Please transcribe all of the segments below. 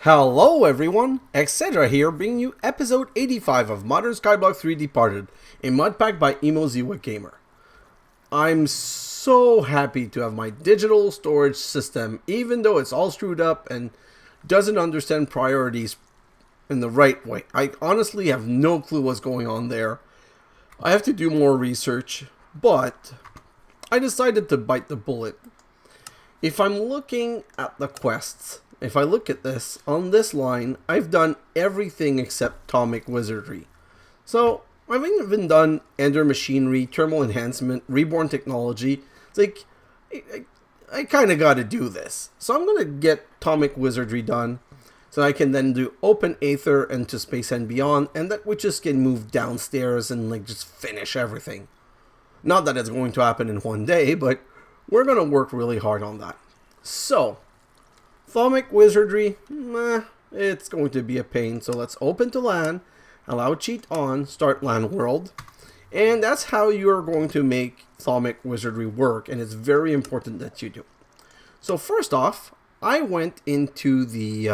Hello everyone, xHedra here, bringing you episode 85 of Modern Skyblock 3 Departed, a mod pack by Emoziwa Gamer. I'm so happy to have my digital storage system, even though it's all screwed up and doesn't understand priorities in the right way. I honestly have no clue what's going on there. I have to do more research, but I decided to bite the bullet. If I'm looking at the quests, if I look at this, on this line, I've done everything except Thaumic Wizardry. So, I've even done Ender Machinery, Thermal Enhancement, Reborn Technology. It's like, I kind of got to do this. So I'm going to get Thaumic Wizardry done, so I can then do Open Aether into Space and Beyond, and that we just can move downstairs and like just finish everything. Not that it's going to happen in one day, but we're going to work really hard on that. So, Thaumic Wizardry, it's going to be a pain. So let's open to LAN, allow cheat on, start LAN world. And that's how you're going to make Thaumic Wizardry work. And it's very important that you do. So first off, I went into the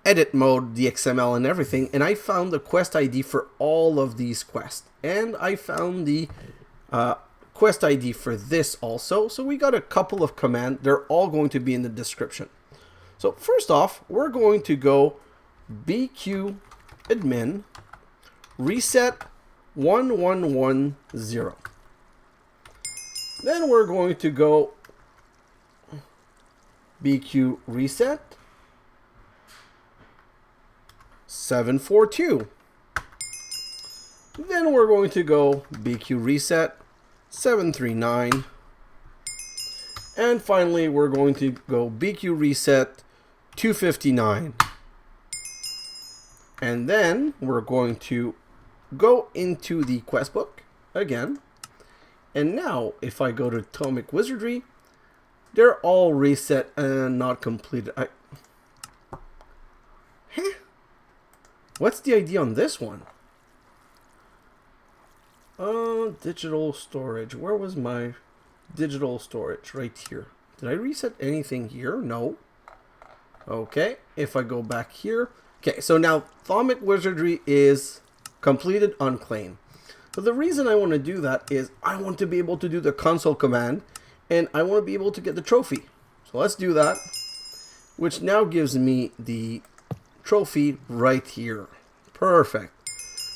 edit mode, the XML and everything. And I found the quest ID for all of these quests. And I found the quest ID for this also. So we got a couple of commands. They're all going to be in the description. So first off, we're going to go bq admin reset 1110. Then we're going to go bq reset 742. Then we're going to go bq reset 739, and finally we're going to go BQ reset 259, and then we're going to go into the quest book again. And now if I go to Thaumic Wizardry, they're all reset and not completed. What's the idea on this one? Digital storage. Where was my digital storage? Right here. Did I reset anything here? No. Okay, if I go back here. Okay, so now Thaumic Wizardry is completed unclaimed. So the reason I want to do that is I want to be able to do the console command and I want to be able to get the trophy. So let's do that, which now gives me the trophy right here. Perfect.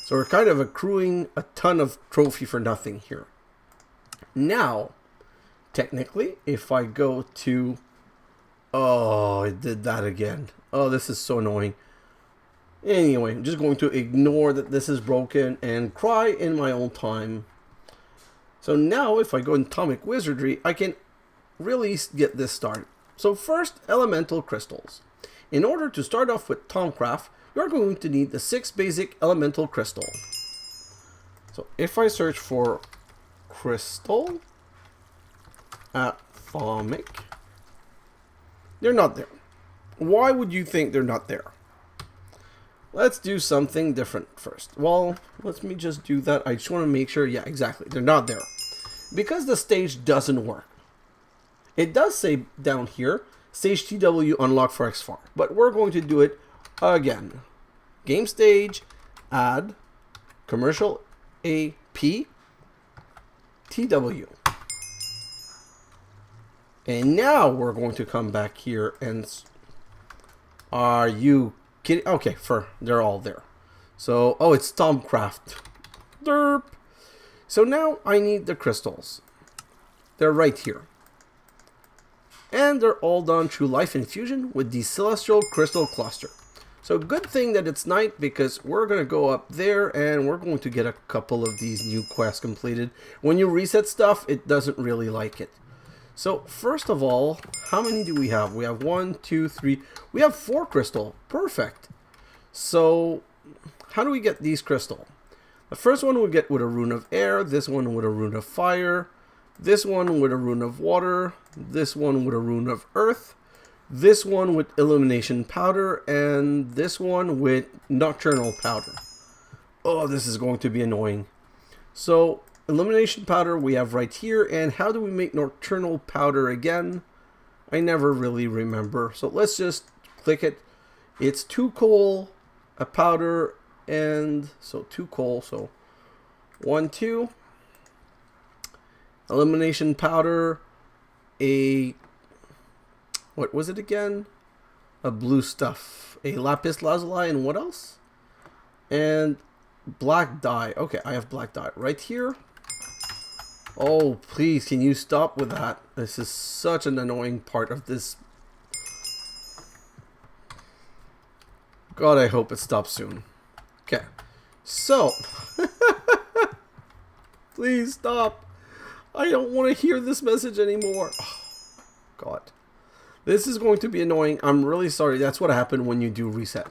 So we're kind of accruing a ton of trophy for nothing here. Now, technically, if I go to... Oh, it did that again. Oh, this is so annoying. Anyway, I'm just going to ignore that this is broken and cry in my own time. So now, if I go in Thaumic Wizardry, I can really get this started. So first, elemental crystals. In order to start off with Thaumcraft, you're going to need the 6 basic elemental crystal. So if I search for crystal at Thaumic, they're not there. Why would you think they're not there? Let's do something different first. Well, let me just do that. I just want to make sure, yeah, exactly, they're not there. Because the stage doesn't work. It does say down here, stage TW unlocked for XFAR, but we're going to do it again. Game stage, add, commercial AP, TW. And now we're going to come back here and... Are you kidding? Okay, they're all there. So, oh, it's Thaumcraft. DERP. So now I need the crystals. They're right here. And they're all done through Life Infusion with the Celestial Crystal Cluster. So good thing that it's night, because we're going to go up there and we're going to get a couple of these new quests completed. When you reset stuff, it doesn't really like it. So first of all, how many do we have? We have 1, 2, 3. We have 4 crystal. Perfect. So how do we get these crystal? The first one we get with a Rune of Air. This one with a Rune of Fire. This one with a Rune of Water. This one with a Rune of Earth. This one with Illumination Powder, and this one with Nocturnal Powder. Oh, this is going to be annoying. So, Illumination Powder we have right here, and how do we make Nocturnal Powder again? I never really remember. So let's just click it. It's 2 coal, a powder, and so 2 coal. So 1, 2. Elimination powder, a, what was it again? A blue stuff, a lapis lazuli, and what else? And black dye. Okay, I have black dye right here. Oh, please, can you stop with that? This is such an annoying part of this. God, I hope it stops soon. Okay, so please stop. I don't want to hear this message anymore. Oh, God. This is going to be annoying. I'm really sorry. That's what happened when you do reset.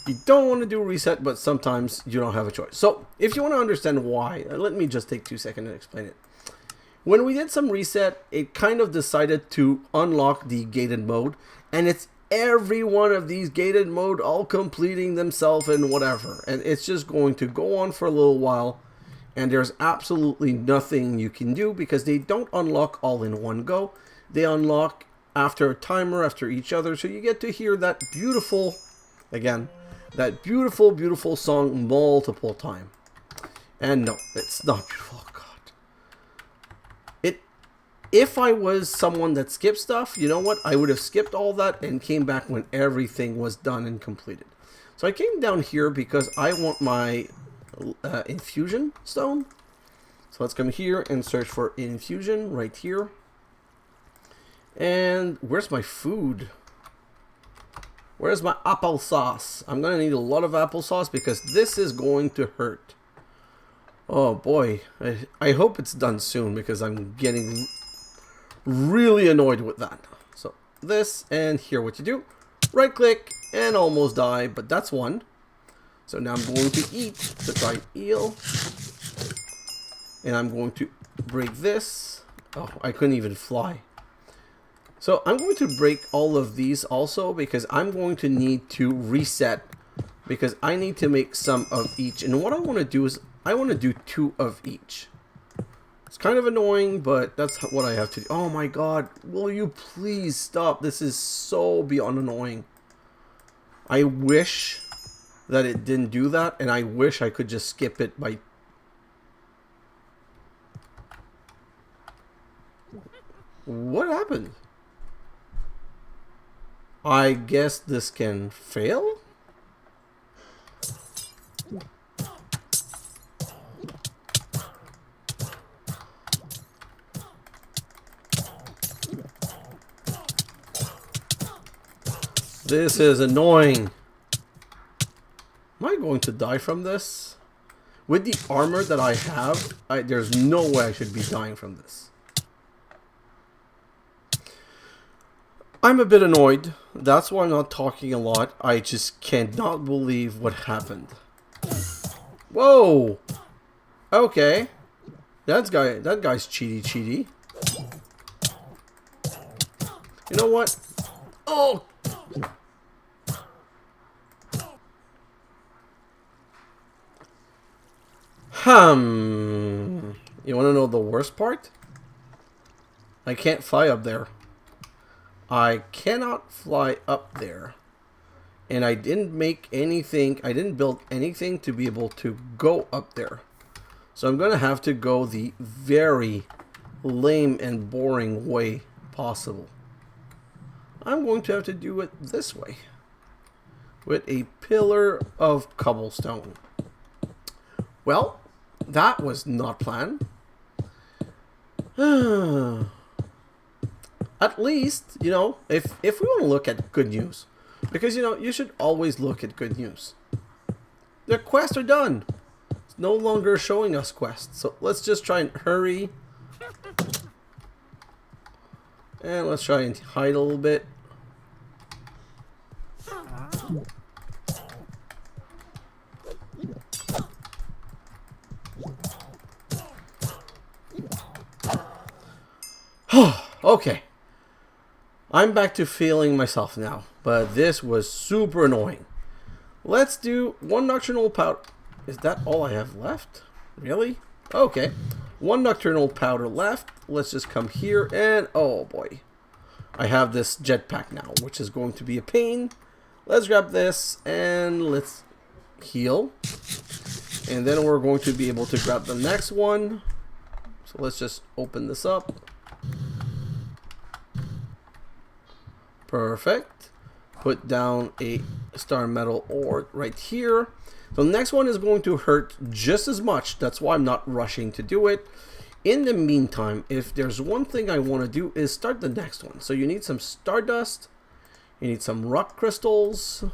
You don't want to do reset, but sometimes you don't have a choice. So, if you want to understand why, let me just take 2 seconds and explain it. When we did some reset, it kind of decided to unlock the gated mode. And it's every one of these gated mode all completing themselves and whatever. And it's just going to go on for a little while. And there's absolutely nothing you can do because they don't unlock all in one go. They unlock after a timer, after each other. So you get to hear that beautiful, again, that beautiful, beautiful song multiple times. And no, it's not beautiful. Oh, God. If I was someone that skipped stuff, you know what? I would have skipped all that and came back when everything was done and completed. So I came down here because I want my Infusion Zone. So let's come here and search for Infusion right here. And where's my food? Where's my applesauce? I'm gonna need a lot of applesauce because this is going to hurt. Oh boy, I hope it's done soon because I'm getting really annoyed with that. So this, and here what you do, right click and almost die, but that's one. So now I'm going to eat the dried eel. And I'm going to break this. Oh, I couldn't even fly. So I'm going to break all of these also because I'm going to need to reset. Because I need to make some of each. And what I want to do is I want to do 2 of each. It's kind of annoying, but that's what I have to do. Oh my God, will you please stop? This is so beyond annoying. I wish that it didn't do that, and I wish I could just skip it by... What happened? I guess this can fail? This is annoying. Am I going to die from this? With the armor that I have, there's no way I should be dying from this. I'm a bit annoyed. That's why I'm not talking a lot. I just cannot believe what happened. Whoa! Okay. That guy's cheaty. You know what? Oh! Humm. You want to know the worst part? I can't fly up there. I cannot fly up there. And I didn't make anything, I didn't build anything to be able to go up there. So I'm going to have to go the very lame and boring way possible. I'm going to have to do it this way. With a pillar of cobblestone. Well, that was not planned. At least, you know, if we want to look at good news. Because, you know, you should always look at good news. The quests are done. It's no longer showing us quests. So let's just try and hurry. And let's try and hide a little bit. Okay. I'm back to feeling myself now. But this was super annoying. Let's do 1 nocturnal powder. Is that all I have left? Really? Okay. 1 nocturnal powder left. Let's just come here and... oh boy. I have this jetpack now, which is going to be a pain. Let's grab this and let's heal. And then we're going to be able to grab the next one. So let's just open this up. Perfect. Put down a star metal ore right here. So the next one is going to hurt just as much. That's why I'm not rushing to do it. In the meantime, if there's one thing I want to do is start the next one. So you need some stardust. You need some rock crystals.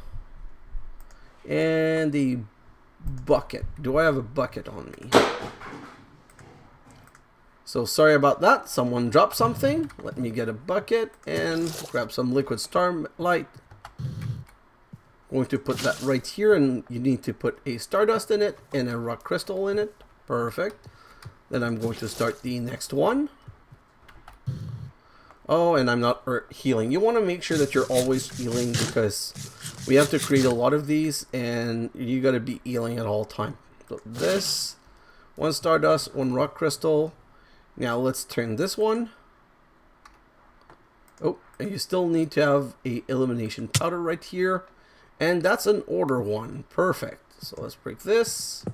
And a bucket. Do I have a bucket on me? So sorry about that. Someone dropped something. Let me get a bucket and grab some liquid starlight. Going to put that right here, and you need to put a stardust in it and a rock crystal in it. Perfect. Then I'm going to start the next one. Oh, and I'm not healing. You want to make sure that you're always healing because we have to create a lot of these and you got to be healing at all time. So this, one stardust, one rock crystal. Now let's turn this one. Oh, and you still need to have a elimination powder right here. And that's an order one. Perfect. So let's break this.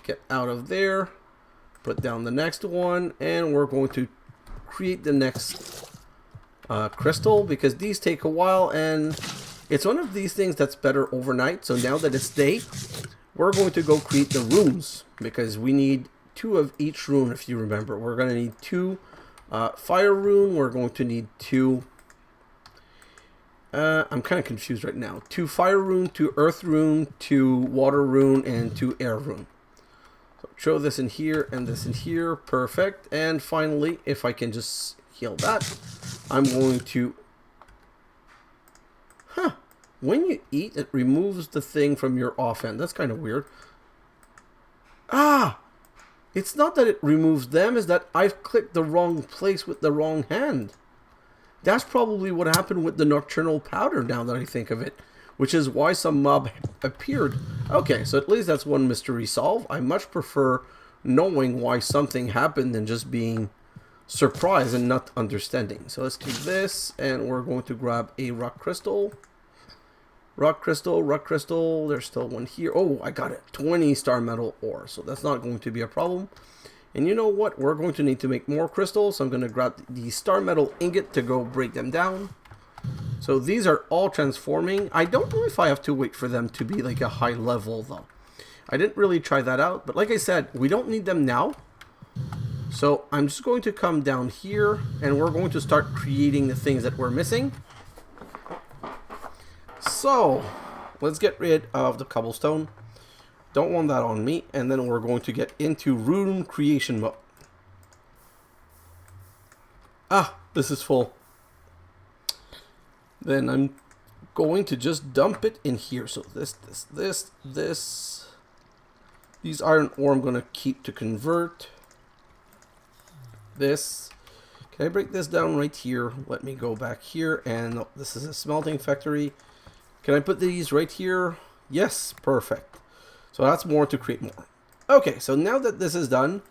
Get out of there. Put down the next one. And we're going to create the next crystal because these take a while. And it's one of these things that's better overnight. So now that it's day, we're going to go create the runes because we need 2 of each rune. If you remember, we're going to need 2 fire rune. We're going to need 2. I'm kind of confused right now. 2 fire rune, 2 earth rune, 2 water rune, and 2 air rune. So throw this in here and this in here. Perfect. And finally, if I can just heal that, I'm going to... When you eat, it removes the thing from your offhand. That's kind of weird. It's not that it removes them, it's that I've clicked the wrong place with the wrong hand. That's probably what happened with the nocturnal powder now that I think of it, which is why some mob appeared. Okay, so at least that's one mystery solved. I much prefer knowing why something happened than just being surprised and not understanding. So let's do this, and we're going to grab a rock crystal. Rock crystal, rock crystal. There's still one here. Oh, I got it. 20 star metal ore. So that's not going to be a problem. And you know what? We're going to need to make more crystals. So I'm going to grab the star metal ingot to go break them down. So these are all transforming. I don't know if I have to wait for them to be like a high level though. I didn't really try that out. But like I said, we don't need them now. So I'm just going to come down here and we're going to start creating the things that we're missing. So let's get rid of the cobblestone. Don't want that on me. And then we're going to get into rune creation mode. This is full. Then I'm going to just dump it in here. So this. These iron ore I'm going to keep to convert. This. Can I break this down right here? Let me go back here. And this is a smelting factory. Can I put these right here? Yes, perfect. So that's more to create more. Okay, so now that this is done,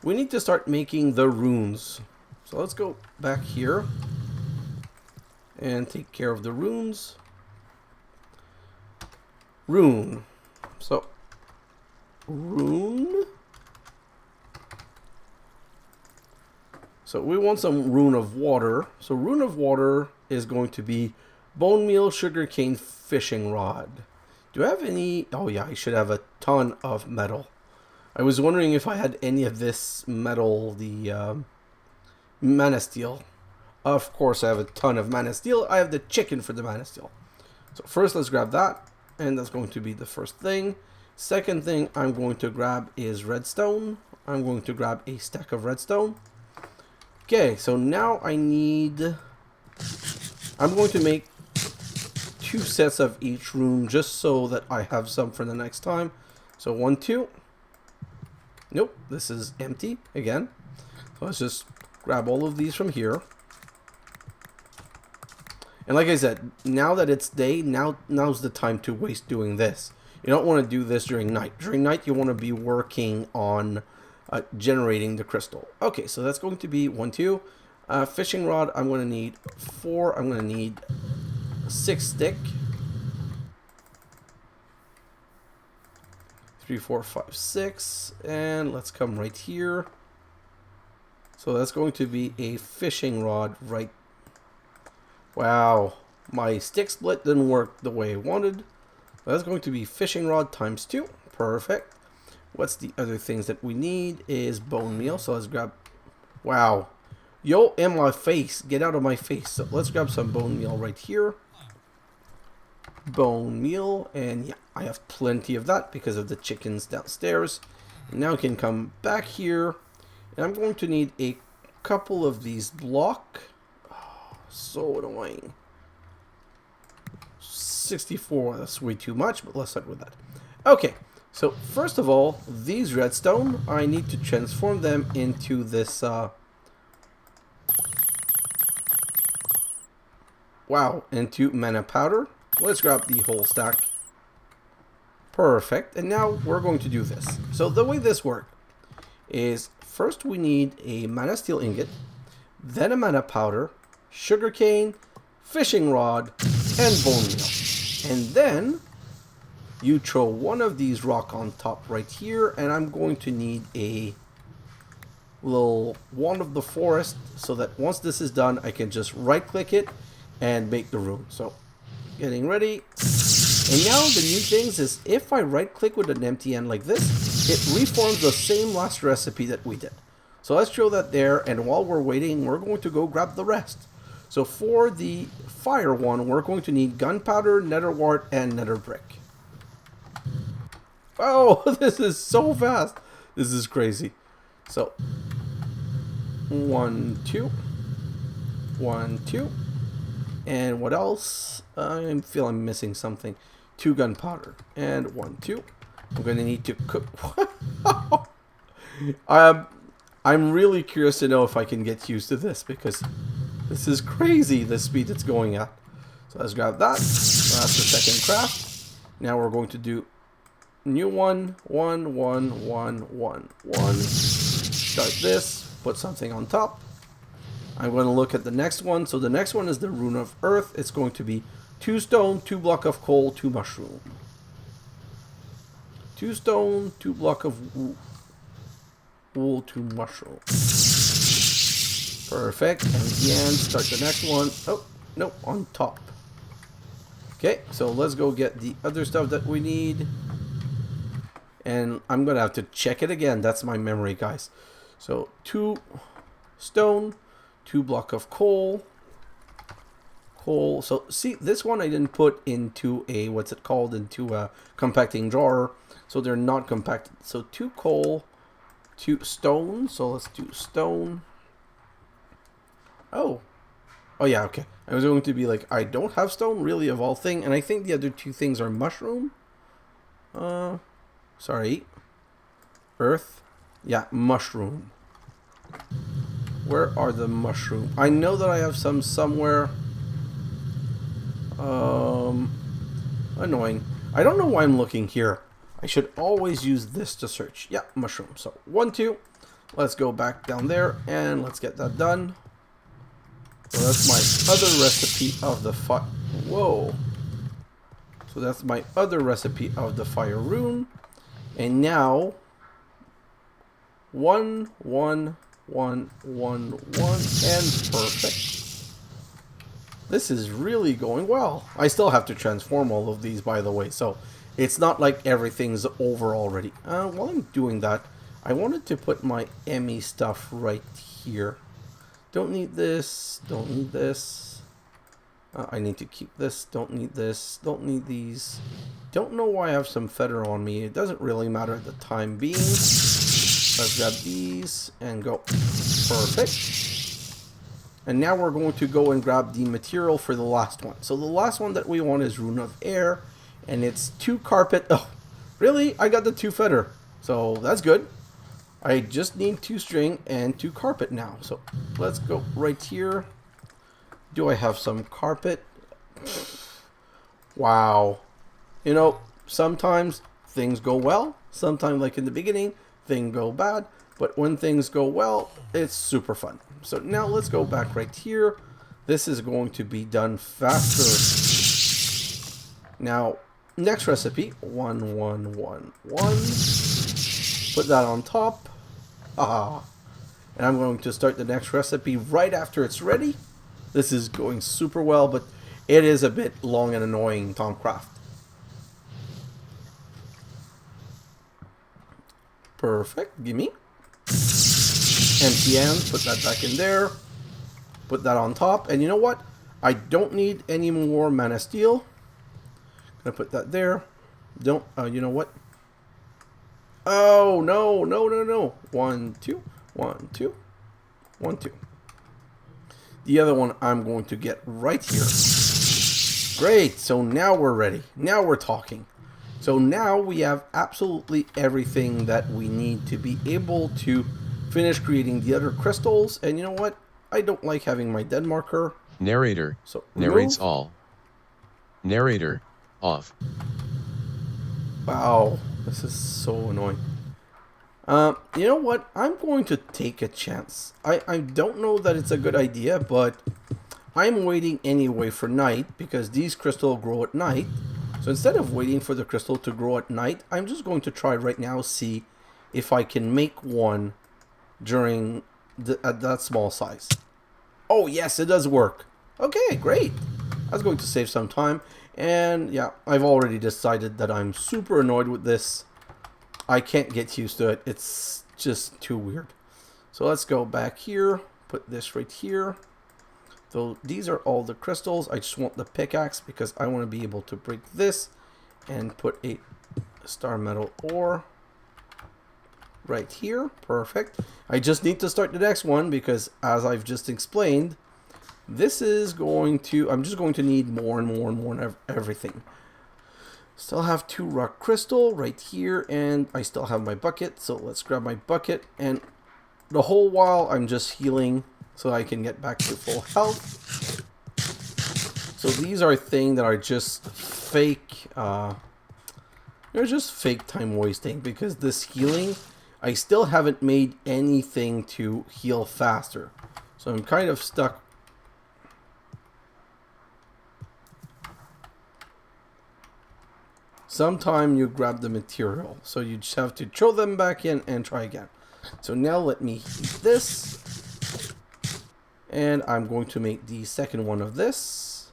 we need to start making the runes. So let's go back here and take care of the runes. Rune. So, rune. So we want some Rune of Water. So Rune of Water is going to be bone meal, sugarcane, fishing rod. Do I have any? Oh yeah, I should have a ton of metal. I was wondering if I had any of this metal, the mana steel. Of course I have a ton of mana steel. I have the chicken for the mana steel. So first let's grab that. And that's going to be the first thing. Second thing I'm going to grab is redstone. I'm going to grab a stack of redstone. Okay, so now I need... I'm going to make 2 sets of each rune just so that I have some for the next time. So 1, 2. Nope, this is empty again. So let's just grab all of these from here. And like I said, now that it's day, now's the time to waste doing this. You don't want to do this during night. During night, you want to be working on generating the crystal. Okay, so that's going to be 1, 2. Fishing rod, I'm going to need 4. I'm going to need 6 stick. 3, 4, 5, 6. And let's come right here. So that's going to be a fishing rod right. Wow. My stick split didn't work the way I wanted. That's going to be fishing rod times 2. Perfect. What's the other things that we need is bone meal. So let's grab. Wow. Yo, in my face. Get out of my face. So let's grab some bone meal right here. Bone meal. And yeah, I have plenty of that because of the chickens downstairs. And now I can come back here. And I'm going to need a couple of these block. Oh, so annoying. 64. That's way too much, but let's start with that. Okay. So first of all, these redstone, I need to transform them into this... Wow, into mana powder. Let's grab the whole stack. Perfect. And now we're going to do this. So the way this works is first we need a mana steel ingot, then a mana powder, sugarcane, fishing rod, and bone meal. And then you throw one of these rock on top right here, and I'm going to need a little wand of the forest so that once this is done, I can just right click it and make the rune. So getting ready. And now the new things is if I right click with an empty end like this, it reforms the same last recipe that we did. So let's throw that there, and while we're waiting, we're going to go grab the rest. So for the fire one, we're going to need gunpowder, nether wart, and nether brick. Oh, this is so fast. This is crazy. So 1, 2, 1, 2. And what else? I feel I'm missing something. 2 gunpowder. And 1, 2. I'm going to need to cook. I'm really curious to know if I can get used to this because this is crazy, the speed it's going at. So let's grab that. So that's the second craft. Now we're going to do new one. 1, 1, 1, 1, 1. Start this. Put something on top. I'm going to look at the next one. So the next one is the Rune of Earth. It's going to be 2 stone, 2 block of coal, 2 mushroom. 2 stone, 2 block of wool, 2 mushroom. Perfect. And again, start the next one. Oh, no, on top. Okay, so let's go get the other stuff that we need. And I'm going to have to check it again. That's my memory, guys. So 2 stone, 2 block of coal. So see, this one I didn't put into a, what's it called, into a compacting drawer. So they're not compacted. So 2 coal, 2 stone. So let's do stone. Oh yeah, okay. I was going to be like, I don't have stone, really, of all thing. And I think the other 2 things are mushroom. Sorry. Earth. Yeah, mushroom. Where are the mushroom? I know that I have some somewhere. Annoying. I don't know why I'm looking here. I should always use this to search. Yeah, mushroom. So 1, 2. Let's go back down there and let's get that done. So that's my other recipe of the fire. Whoa. So that's my other recipe of the fire rune. And now 1, 1, 1, 1, 1, and perfect. This is really going well. I still have to transform all of these, by the way, so it's not like everything's over already. While I'm doing that, I wanted to put my Emmy stuff right here. Don't need this, don't need this. I need to keep this, don't need this, don't need these. Don't know why I have some feather on me. It doesn't really matter at the time being. Let's grab these and go. Perfect. And now we're going to go and grab the material for the last one. So the last one that we want is Rune of Air. And it's 2 carpet. Oh, really? I got the 2 feather. So that's good. I just need 2 string and 2 carpet now. So let's go right here. Do I have some carpet? Wow. You know, sometimes things go well. Sometimes, like in the beginning, things go bad. But when things go well, it's super fun. So now let's go back right here. This is going to be done faster. Now, next recipe, 1, 1, 1, 1. Put that on top. And I'm going to start the next recipe right after it's ready. This is going super well, but it is a bit long and annoying, Thaumcraft. Perfect, gimme. Empty hands, put that back in there. Put that on top. And you know what? I don't need any more mana steel. Gonna put that there. Don't, you know what? Oh, no, no, no, no. 1, 2, 1, 2, 1, 2. The other one I'm going to get right here. Great, so now we're ready. Now we're talking. So now we have absolutely everything that we need to be able to finish creating the other crystals. And you know what? I don't like having my dead marker. Narrator. So narrates remove. all. Narrator. Off. Wow, this is so annoying. You know what? I'm going to take a chance. I don't know that it's a good idea, but I'm waiting anyway for night because these crystals grow at night. So instead of waiting for the crystal to grow at night, I'm just going to try right now, see if I can make one during at that small size. Oh yes, it does work. Okay, great. That's going to save some time. And yeah, I've already decided that I'm super annoyed with this. I can't get used to it. It's just too weird. So let's go back here. Put this right here. So these are all the crystals. I just want the pickaxe because I want to be able to break this and put a star metal ore right here. Perfect. I just need to start the next one because, as I've just explained, this is going to, I'm just going to need more and more and more of everything. Still have 2 rock crystal right here, and I still have my bucket. So let's grab my bucket, and the whole while I'm just healing so I can get back to full health. So these are things that are just fake. They're just fake time wasting because this healing, I still haven't made anything to heal faster. So I'm kind of stuck. Sometime you grab the material, so you just have to throw them back in and try again. So now let me heat this. And I'm going to make the second one of this.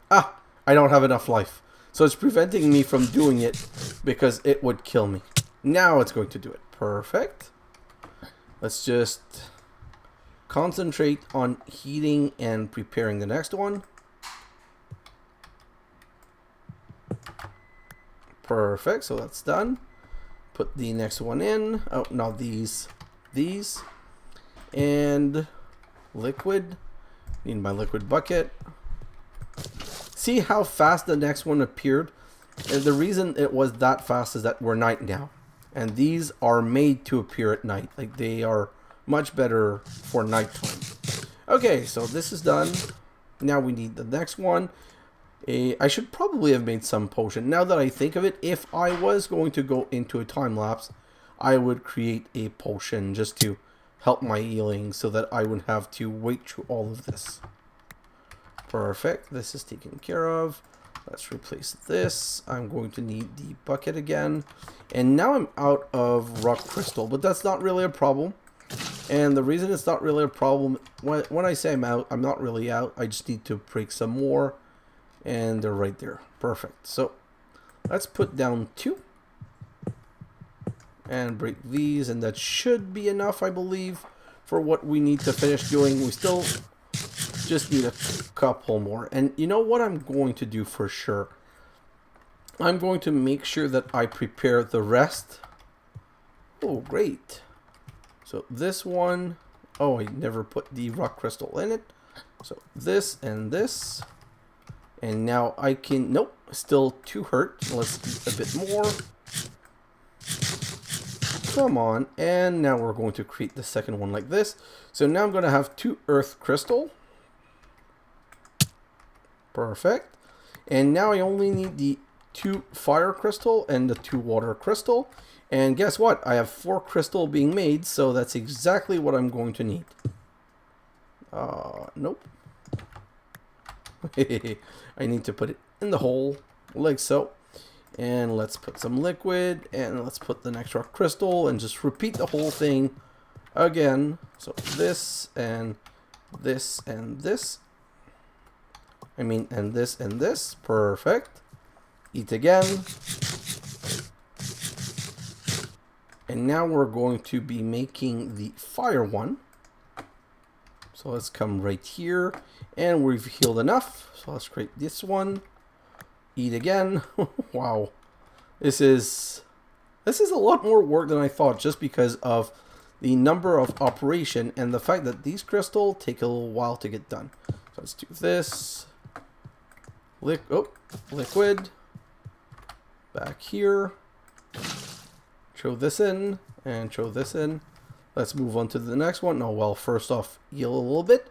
Ah, I don't have enough life. So it's preventing me from doing it because it would kill me. Now it's going to do it. Perfect. Let's just concentrate on heating and preparing the next one. Perfect, so that's done. Put the next one in. Oh, now these. And liquid. Need my liquid bucket. See how fast the next one appeared? And the reason it was that fast is that we're night now. And these are made to appear at night. Like, they are much better for nighttime. Okay, so this is done. Now we need the next one. I should probably have made some potion. Now that I think of it, if I was going to go into a time lapse, I would create a potion just to help my healing so that I wouldn't have to wait through all of this. Perfect. This is taken care of. Let's replace this. I'm going to need the bucket again. And now I'm out of rock crystal, but that's not really a problem. And the reason it's not really a problem, when I say I'm out, I'm not really out. I just need to break some more. And they're right there. Perfect. So let's put down 2. And break these. And that should be enough, I believe, for what we need to finish doing. We still just need a couple more. And you know what I'm going to do for sure? I'm going to make sure that I prepare the rest. Oh, great. So this one. Oh, I never put the rock crystal in it. So this and this. And now I can, nope, still 2 hurt. Let's eat a bit more. Come on. And now we're going to create the second one like this. So now I'm going to have 2 earth crystal. Perfect. And now I only need the 2 fire crystal and the 2 water crystal. And guess what? I have 4 crystal being made, so that's exactly what I'm going to need. Nope. I need to put it in the hole, like so. And let's put some liquid, and let's put the next rock crystal, and just repeat the whole thing again. So this, and this, and this. And this, and this. Perfect. Eat again. And now we're going to be making the fire one. So let's come right here, and we've healed enough. So let's create this one. Eat again. Wow, this is a lot more work than I thought, just because of the number of operation and the fact that these crystals take a little while to get done. So let's do this. Liquid. Back here. Throw this in and throw this in. Let's move on to the next one. Oh, well, first off, heal a little bit.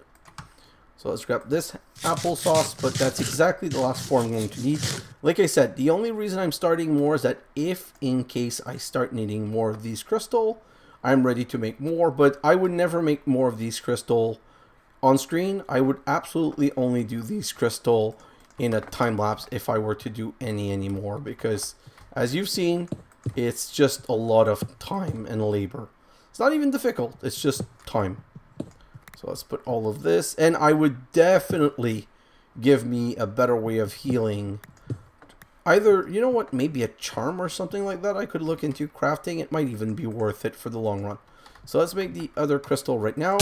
So let's grab this applesauce, but that's exactly the last 4 I'm going to need. Like I said, the only reason I'm starting more is that if in case I start needing more of these crystal, I'm ready to make more, but I would never make more of these crystal on screen. I would absolutely only do these crystal in a time lapse if I were to do any more, because as you've seen, it's just a lot of time and labor. It's not even difficult, it's just time. So let's put all of this, and I would definitely give me a better way of healing. Either, you know what, maybe a charm or something like that I could look into crafting. It might even be worth it for the long run. So let's make the other crystal right now,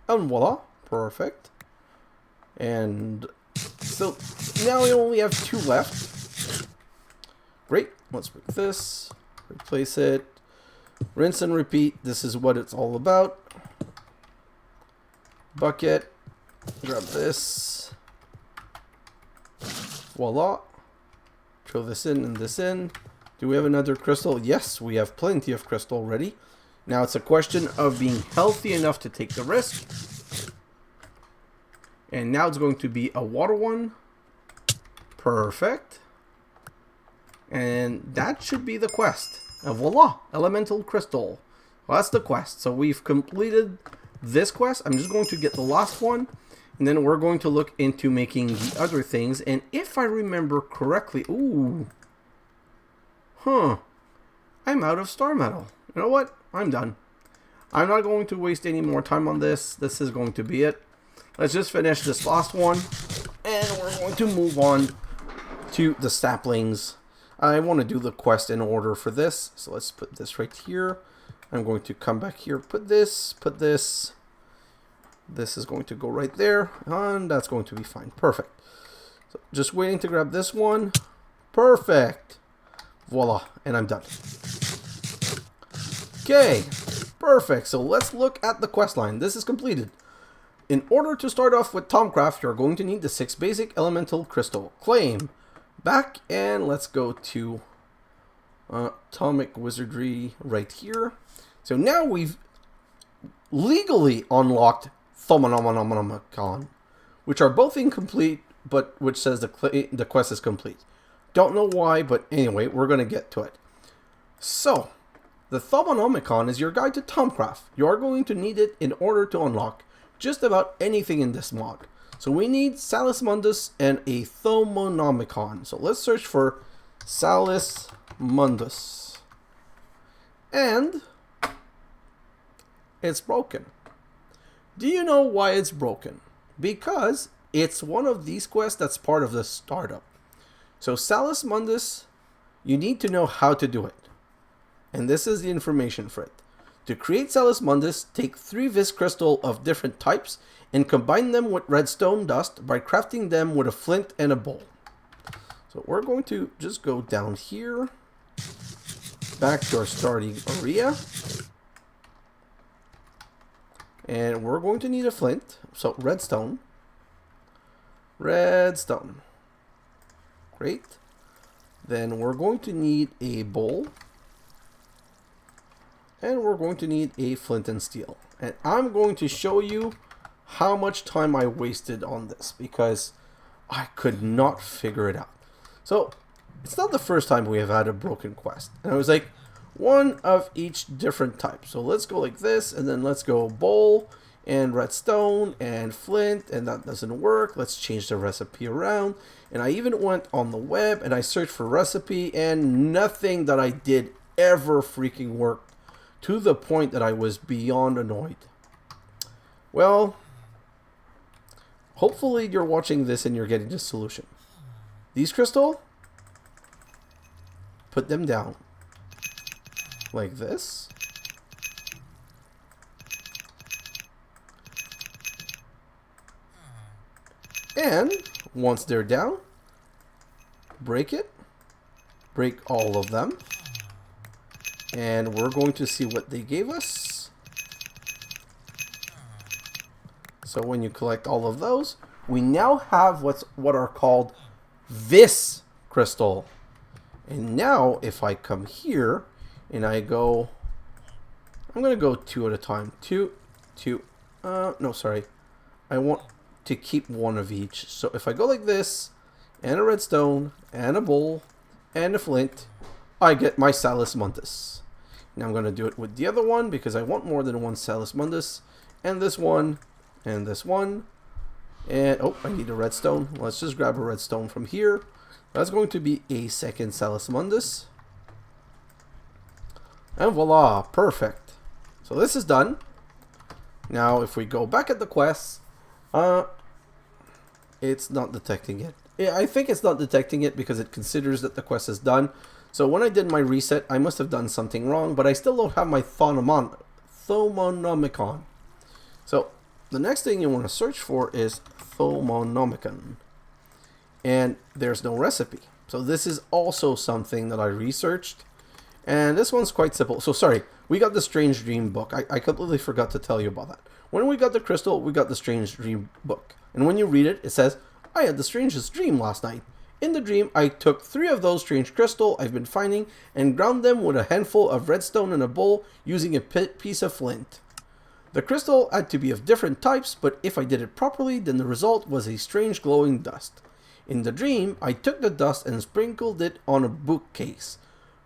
and voila, perfect. And so now we only have 2 left. Great, let's break this, replace it. Rinse and repeat. This is what it's all about. Bucket. Grab this. Voila. Throw this in and this in. Do we have another crystal? Yes, we have plenty of crystal already. Now it's a question of being healthy enough to take the risk. And now it's going to be a water one. Perfect. And that should be the quest. And voila, elemental crystal. Well, that's the quest. So we've completed this quest. I'm just going to get the last one, and then we're going to look into making the other things. And if I remember correctly, I'm out of star metal. You know what? I'm done. I'm not going to waste any more time on this. This is going to be it. Let's just finish this last one, and we're going to move on to the saplings. I want to do the quest in order for this, so let's put this right here. I'm going to come back here, put this. This is going to go right there, and that's going to be fine. Perfect. So just waiting to grab this one. Perfect. Voila, and I'm done. Okay, perfect. So let's look at the quest line. This is completed. In order to start off with Thaumcraft, you're going to need the 6 basic elemental crystal. Claim. Back, and let's go to Thaumic Wizardry right here. So now we've legally unlocked Thermo Nomicon, which are both incomplete, but which says the quest is complete. Don't know why, but anyway, we're going to get to it. So, the Thermo Nomicon is your guide to Thaumcraft. You are going to need it in order to unlock just about anything in this mod. So we need Salus Mundus and a Thermo Nomicon. So let's search for Salus Mundus. And it's broken. Do you know why it's broken? Because it's one of these quests that's part of the startup. So Salus Mundus, you need to know how to do it. And this is the information for it. To create Salus Mundus, take 3 Vis crystal of different types and combine them with redstone dust by crafting them with a flint and a bowl. So we're going to just go down here, back to our starting area. And we're going to need a flint, so redstone. Redstone. Great. Then we're going to need a bowl. And we're going to need a flint and steel. And I'm going to show you how much time I wasted on this because I could not figure it out. So it's not the first time we have had a broken quest. And I was like, one of each different type. So let's go like this, and then let's go bowl and redstone and flint, and that doesn't work. Let's change the recipe around. And I even went on the web and I searched for recipe, and nothing that I did ever freaking worked, to the point that I was beyond annoyed. Well, hopefully you're watching this and you're getting the solution. These crystal, put them down like this. And once they're down, break it. Break all of them. And we're going to see what they gave us. So when you collect all of those, we now have what are called this crystal. And now if I come here and I go, I'm going to go 2 at a time. No, sorry. I want to keep one of each. So if I go like this, and a redstone, and a bowl, and a flint, I get my Salus Mundus. Now I'm going to do it with the other one because I want more than one Salus Mundus. And this one, and this one. And, oh, I need a redstone. Let's just grab a redstone from here. That's going to be a second Salus Mundus. And voila, perfect. So this is done. Now if we go back at the quest, it's not detecting it. Yeah, I think it's not detecting it because it considers that the quest is done. So when I did my reset, I must have done something wrong, but I still don't have my Thermo Nomicon. So the next thing you want to search for is Thermo Nomicon. And there's no recipe. So this is also something that I researched. And this one's quite simple. So sorry, we got the Strange Dream book. I completely forgot to tell you about that. When we got the crystal, we got the Strange Dream book. And when you read it, it says, I had the strangest dream last night. In the dream, I took 3 of those strange crystal I've been finding and ground them with a handful of redstone in a bowl using a piece of flint. The crystal had to be of different types, but if I did it properly, then the result was a strange glowing dust. In the dream, I took the dust and sprinkled it on a bookcase.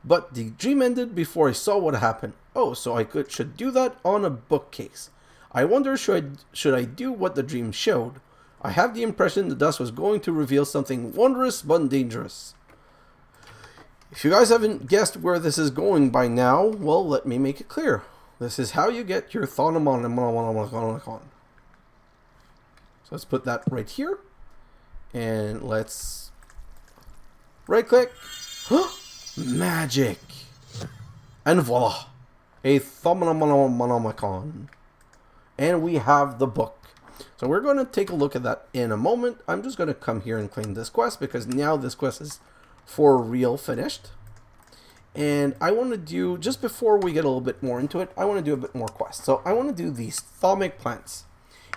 But the dream ended before I saw what happened. Oh, so I should do that on a bookcase. I wonder should I do what the dream showed. I have the impression the dust was going to reveal something wondrous but dangerous. If you guys haven't guessed where this is going by now, well, let me make it clear. This is how you get your Thermo Nomicon. So let's put that right here. And let's right click. Magic. And voila. A Thermo Nomicon. And we have the book. So we're going to take a look at that in a moment. I'm just going to come here and claim this quest because now this quest is for real finished. And I want to do, just before we get a little bit more into it, I want to do a bit more quests. So I want to do these Thaumic plants.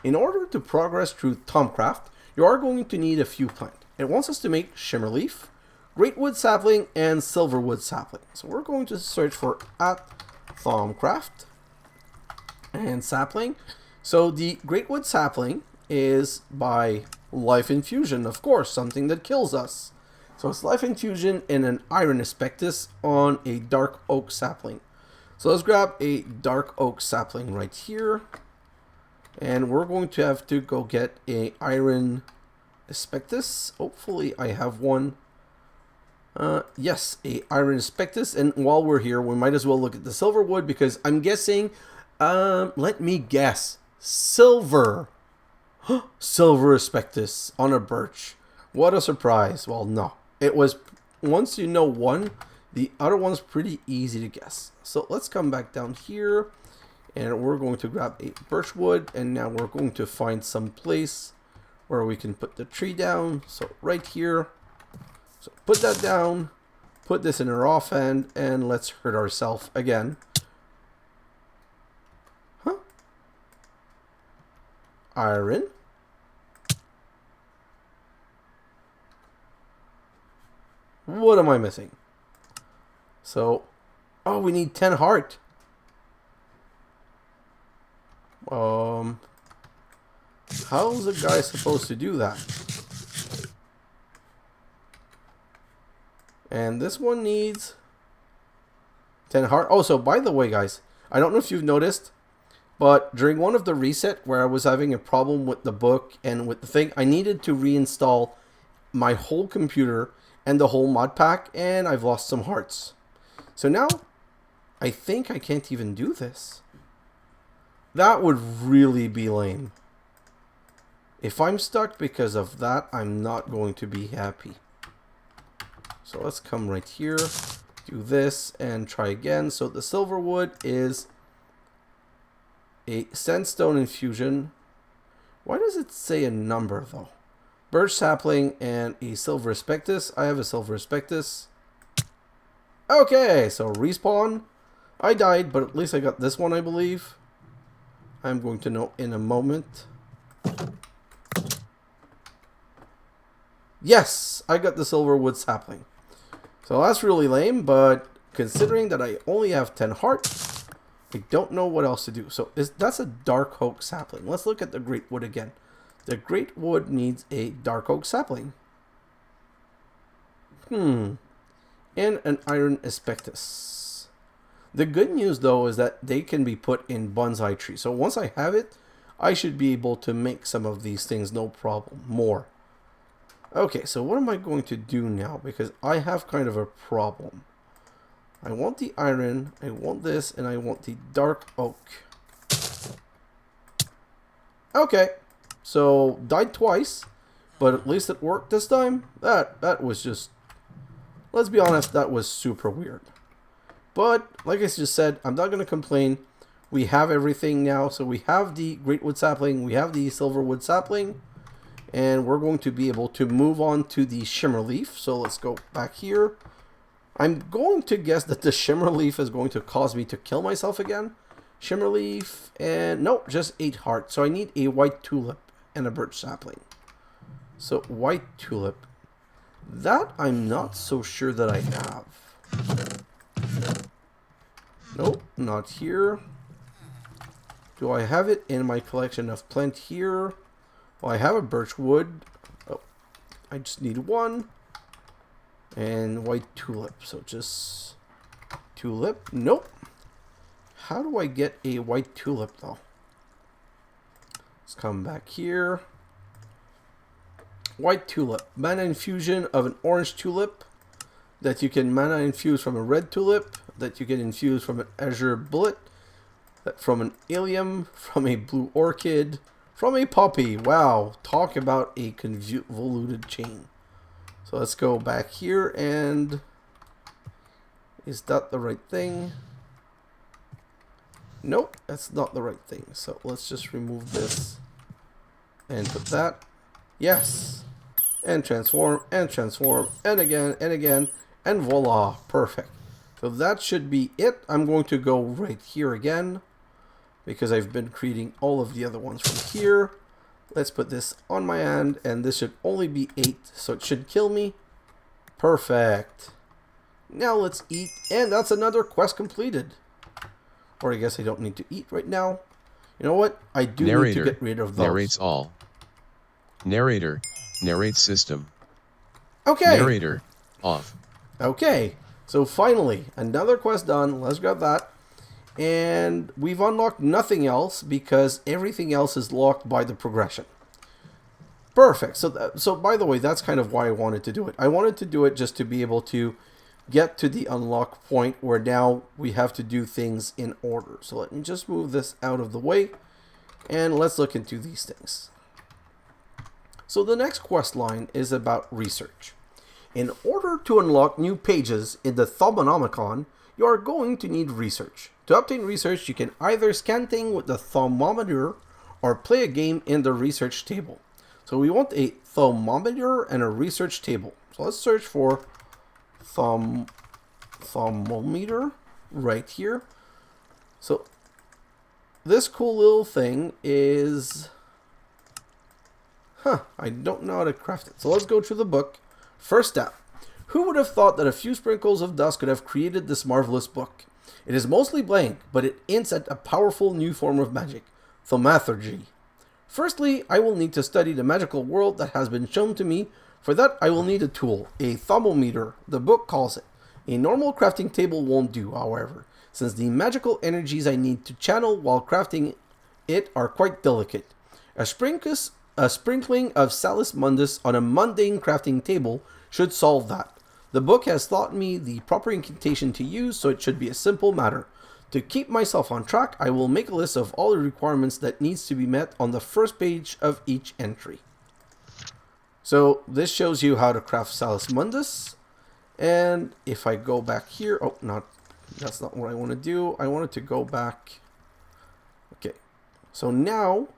In order to progress through Thaumcraft, you are going to need a few plants. It wants us to make Shimmer Leaf, Great Wood Sapling, and Silverwood Sapling. So we're going to search for @Thaumcraft and Sapling. So the Great Wood Sapling is by Life Infusion, of course, something that kills us. So it's Life Infusion and an Iron Aspectus on a Dark Oak Sapling. So let's grab a Dark Oak Sapling right here. And we're going to have to go get a Iron Aspectus. Hopefully I have one. Yes, a Iron Aspectus. And while we're here, we might as well look at the Silverwood because I'm guessing, let me guess. Silver Aspectus on a birch. What a surprise. Well, no. It was, once you know one, the other one's pretty easy to guess. So let's come back down here and we're going to grab a birch wood, and now we're going to find some place where we can put the tree down. So right here. So put that down, put this in our offhand, and let's hurt ourselves again. Iron. What am I missing? So, oh, we need 10 heart. How's a guy supposed to do that? And this one needs 10 heart. Oh, so by the way, guys, I don't know if you've noticed, but during one of the reset where I was having a problem with the book and with the thing, I needed to reinstall my whole computer and the whole mod pack, and I've lost some hearts. So now, I think I can't even do this. That would really be lame. If I'm stuck because of that, I'm not going to be happy. So let's come right here, do this, and try again. So the silver wood is a sandstone infusion. Why does it say a number though? Birch sapling and a silver aspectus. I have a silver aspectus. Okay, so respawn. I died, but at least I got this one, I believe. I'm going to know in a moment. Yes, I got the silver wood sapling. So that's really lame, but considering that I only have 10 heart, I don't know what else to do. So that's a dark oak sapling. Let's look at the great wood again. The great wood needs a dark oak sapling. And an iron aspectus. The good news though is that they can be put in bonsai tree. So once I have it, I should be able to make some of these things no problem. More. Okay, so what am I going to do now? Because I have kind of a problem. I want the iron, I want this, and I want the dark oak. Okay, so died twice, but at least it worked this time. That was just, let's be honest, that was super weird. But, like I just said, I'm not going to complain. We have everything now. So we have the great wood sapling, we have the silver wood sapling, and we're going to be able to move on to the Shimmer Leaf. So let's go back here. I'm going to guess that the Shimmer Leaf is going to cause me to kill myself again. Shimmer Leaf, and no, just 8 hearts. So I need a white tulip and a birch sapling. So white tulip. That I'm not so sure that I have. Nope, not here. Do I have it in my collection of plant here? Well, I have a birch wood. Oh, I just need one. And white tulip. So just tulip. Nope. How do I get a white tulip though? Let's come back here. White tulip. Mana infusion of an orange tulip that you can mana infuse from a red tulip, that you can infuse from an azure bullet, from an allium, from a blue orchid, from a poppy. Wow, talk about a convoluted chain. So let's go back here, and is that the right thing? Nope, that's not the right thing. So let's just remove this and put that. Yes. And transform, and again, and voila, perfect. So that should be it. I'm going to go right here again, because I've been creating all of the other ones from here. Let's put this on my hand, and this should only be 8, so it should kill me. Perfect. Now let's eat, and that's another quest completed. Or I guess I don't need to eat right now. You know what? I do need to get rid of those. Narrates all. Narrator. Narrate system. Okay. Narrator. Off. Okay. So finally, another quest done. Let's grab that. And we've unlocked nothing else because everything else is locked by the progression. Perfect. So by the way, that's kind of why I wanted to do it. I wanted to do it just to be able to get to the unlock point where now we have to do things in order. So let me just move this out of the way and let's look into these things. So the next quest line is about research. In order to unlock new pages in the Thermo Nomicon, you are going to need research. To obtain research, you can either scan things with the thermometer or play a game in the research table. So we want a thermometer and a research table. So let's search for thermometer right here. So this cool little thing is, I don't know how to craft it. So let's go to the book. First step. Who would have thought that a few sprinkles of dust could have created this marvelous book? It is mostly blank, but it hints at a powerful new form of magic, thaumaturgy. Firstly, I will need to study the magical world that has been shown to me. For that, I will need a tool, a thermometer, the book calls it. A normal crafting table won't do, however, since the magical energies I need to channel while crafting it are quite delicate. A sprinkling of Salus Mundus on a mundane crafting table should solve that. The book has taught me the proper incantation to use, so it should be a simple matter. To keep myself on track, I will make a list of all the requirements that needs to be met on the first page of each entry. So this shows you how to craft Salus Mundus. And if I go back here, that's not what I want to do. I wanted to go back. Okay, so now,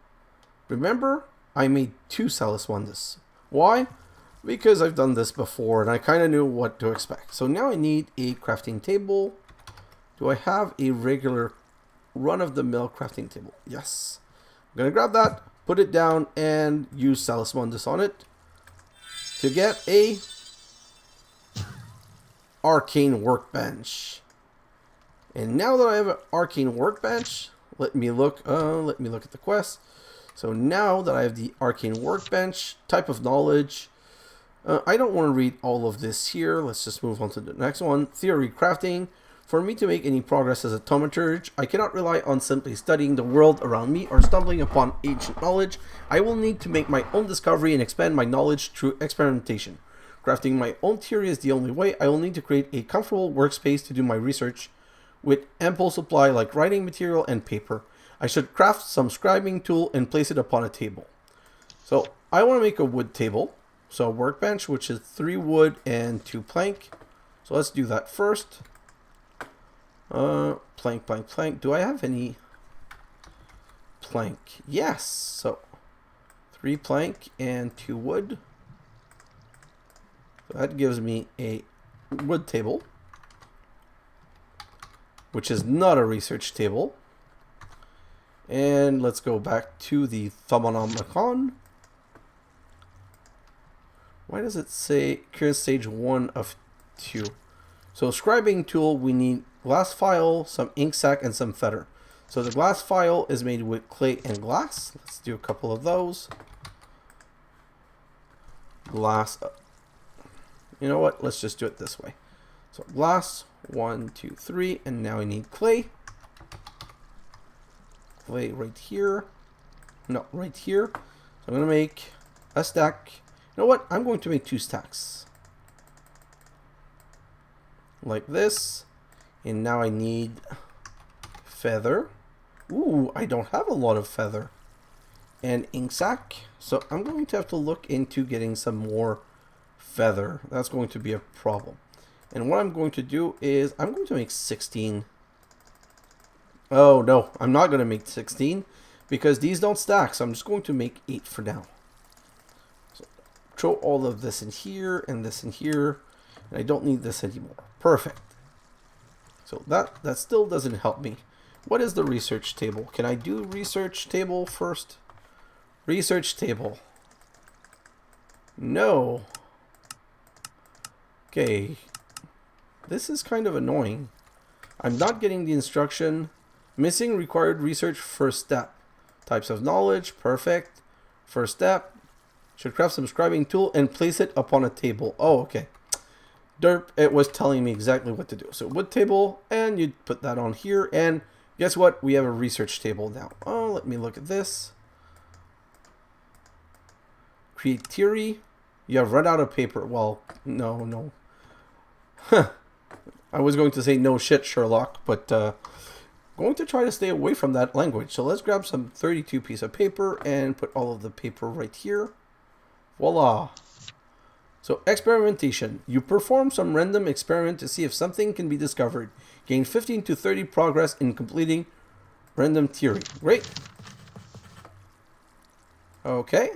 remember, I made 2 Salus Mundus. Why? Because I've done this before and I kind of knew what to expect. So now I need a crafting table. Do I have a regular run-of-the-mill crafting table? Yes. I'm going to grab that, put it down, and use Salus Mundus on it to get a Arcane Workbench. And now that I have an Arcane Workbench, let me look at the quest. So now that I have the Arcane Workbench, type of knowledge, I don't want to read all of this here. Let's just move on to the next one. Theory crafting. For me to make any progress as a thaumaturge, I cannot rely on simply studying the world around me or stumbling upon ancient knowledge. I will need to make my own discovery and expand my knowledge through experimentation. Crafting my own theory is the only way. I will need to create a comfortable workspace to do my research with ample supply like writing material and paper. I should craft some scribing tool and place it upon a table. So I want to make a wood table. So a workbench, which is 3 wood and 2 plank. So let's do that first. Plank. Do I have any plank? Yes. So 3 plank and 2 wood. So that gives me a wood table, which is not a research table. And let's go back to the Thermo Nomicon. Why does it say current stage 1 of 2? So scribing tool, we need glass file, some ink sac, and some feather. So the glass file is made with clay and glass. Let's do a couple of those. Glass. You know what? Let's just do it this way. So glass, 1, 2, 3, and now I need clay. Clay right here. No, right here. So I'm going to make a stack. You know what? I'm going to make 2 stacks. Like this. And now I need feather. Ooh, I don't have a lot of feather. And ink sac. So I'm going to have to look into getting some more feather. That's going to be a problem. And what I'm going to do is I'm going to make 16. Oh no, I'm not going to make 16 because these don't stack. So I'm just going to make 8 for now. So throw all of this in here and this in here. And I don't need this anymore. Perfect. So that still doesn't help me. What is the research table? Can I do research table first? Research table. No. Okay. This is kind of annoying. I'm not getting the instruction. Missing required research first step. Types of knowledge. Perfect. First step. Should craft some scribing tool and place it upon a table. Oh, okay. DERP, it was telling me exactly what to do. So wood table, and you put that on here, and guess what? We have a research table now. Oh, let me look at this. Create theory. You have run out of paper. Well, no. Huh. I was going to say no shit, Sherlock, but going to try to stay away from that language. So let's grab some 32 piece of paper and put all of the paper right here. Voila. So experimentation. You perform some random experiment to see if something can be discovered. Gain 15 to 30 progress in completing random theory. Great. Okay.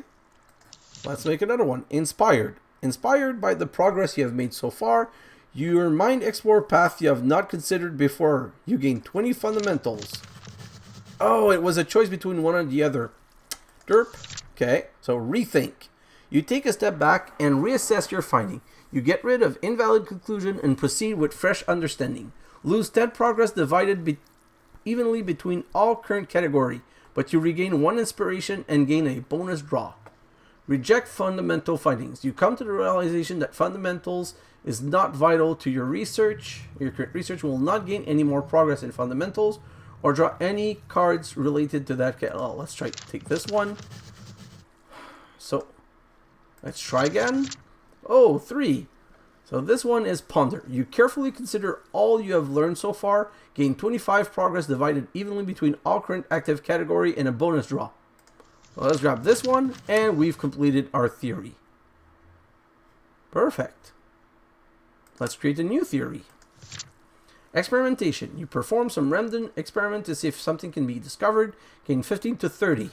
Let's make another one. Inspired. Inspired by the progress you have made so far, your mind explore path you have not considered before. You gain 20 fundamentals. Oh, it was a choice between one or the other. Derp. Okay. So rethink. You take a step back and reassess your finding. You get rid of invalid conclusion and proceed with fresh understanding. Lose 10 progress divided evenly between all current category. but you regain 1 inspiration and gain a bonus draw. Reject fundamental findings. You come to the realization that fundamentals is not vital to your research. Your current research will not gain any more progress in fundamentals or draw any cards related to that. Oh, let's try to take this one. So, let's try again. Oh, 3. So this one is Ponder. You carefully consider all you have learned so far. Gain 25 progress divided evenly between all current active category and a bonus draw. So let's grab this one, and we've completed our theory. Perfect. Let's create a new theory. Experimentation. You perform some random experiment to see if something can be discovered. Gain 15 to 30.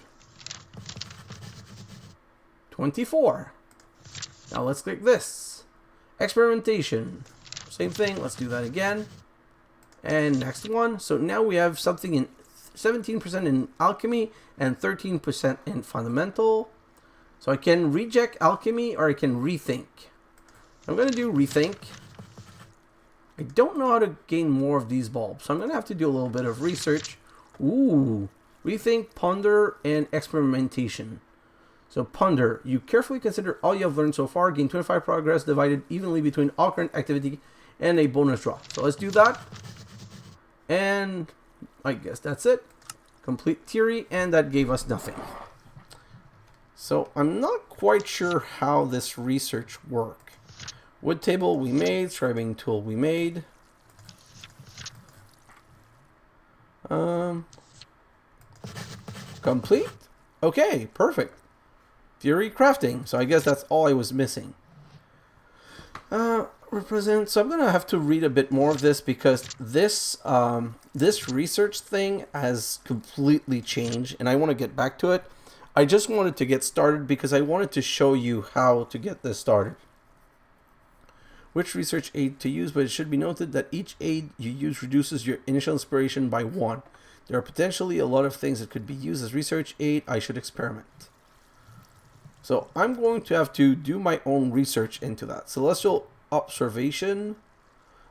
24. Now let's click this. Experimentation. Same thing. Let's do that again. And next one. So now we have something in 17% in alchemy and 13% in fundamental. So I can reject alchemy or I can rethink. I'm going to do rethink. I don't know how to gain more of these bulbs, so I'm going to have to do a little bit of research. Ooh, rethink, ponder, and experimentation. So ponder, you carefully consider all you have learned so far, gain 25 progress divided evenly between all current activity and a bonus draw. So let's do that. And I guess that's it. Complete theory, and that gave us nothing. So I'm not quite sure how this research works. Wood table we made, Scribing Tool we made. Complete? Okay, perfect. Theory crafting. So I guess that's all I was missing. Represent. So I'm gonna have to read a bit more of this because this this research thing has completely changed, and I want to get back to it. I just wanted to get started because I wanted to show you how to get this started. Which research aid to use, but it should be noted that each aid you use reduces your initial inspiration by 1. There are potentially a lot of things that could be used as research aid. I should experiment. So I'm going to have to do my own research into that. Celestial observation.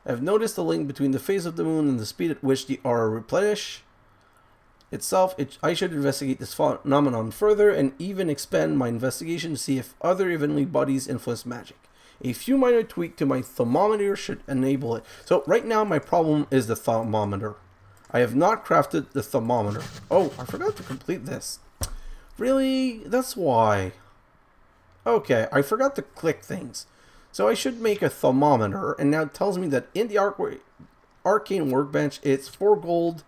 I've noticed the link between the phase of the moon and the speed at which the aura replenish itself. I should investigate this phenomenon further and even expand my investigation to see if other heavenly bodies influence magic. A few minor tweaks to my thermometer should enable it. So right now my problem is the thermometer. I have not crafted the thermometer. Oh, I forgot to complete this. Really? That's why. Okay, I forgot to click things. So I should make a thermometer, and now it tells me that in the Arcane Workbench, it's 4 gold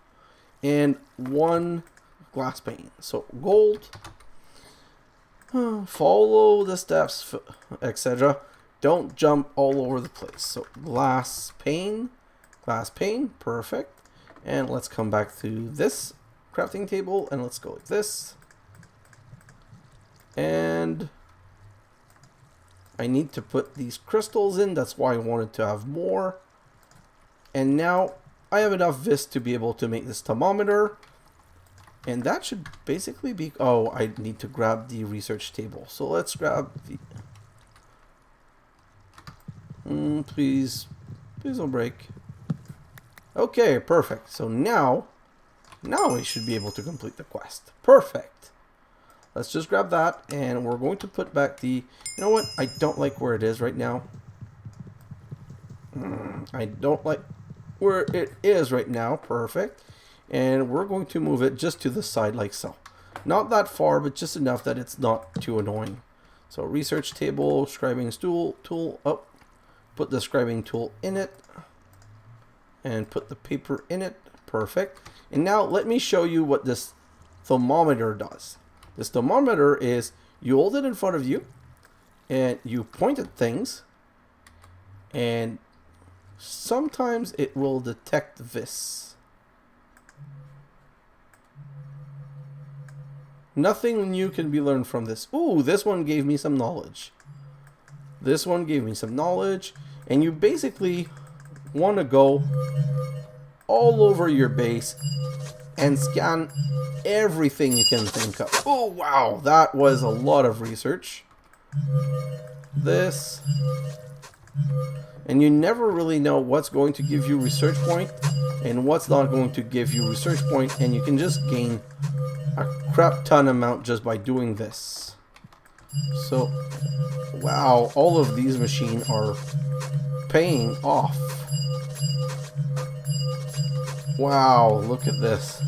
and 1 glass pane. So gold, follow the steps, etc. Don't jump all over the place. So glass pane, perfect. And let's come back to this crafting table, and let's go like this. And I need to put these crystals in. That's why I wanted to have more. And now I have enough vis to be able to make this thermometer. And that should basically be... Oh, I need to grab the research table. So let's grab the... please don't break. Okay, perfect. So now we should be able to complete the quest. Perfect. Let's just grab that, and we're going to put back the... You know what? I don't like where it is right now. I don't like where it is right now. Perfect. And we're going to move it just to the side like so. Not that far, but just enough that it's not too annoying. So research table, scribing tool up. Put the scribing tool in it. And put the paper in it. Perfect. And now let me show you what this thermometer does. This thermometer is, you hold it in front of you, and you point at things, and sometimes it will detect this. Nothing new can be learned from this. Ooh, this one gave me some knowledge. This one gave me some knowledge, and you basically want to go all over your base and scan everything you can think of. Oh wow, that was a lot of research. This, and you never really know what's going to give you research point and what's not going to give you research point, and you can just gain a crap ton amount just by doing this. So, wow, all of these machines are paying off. Wow, look at this.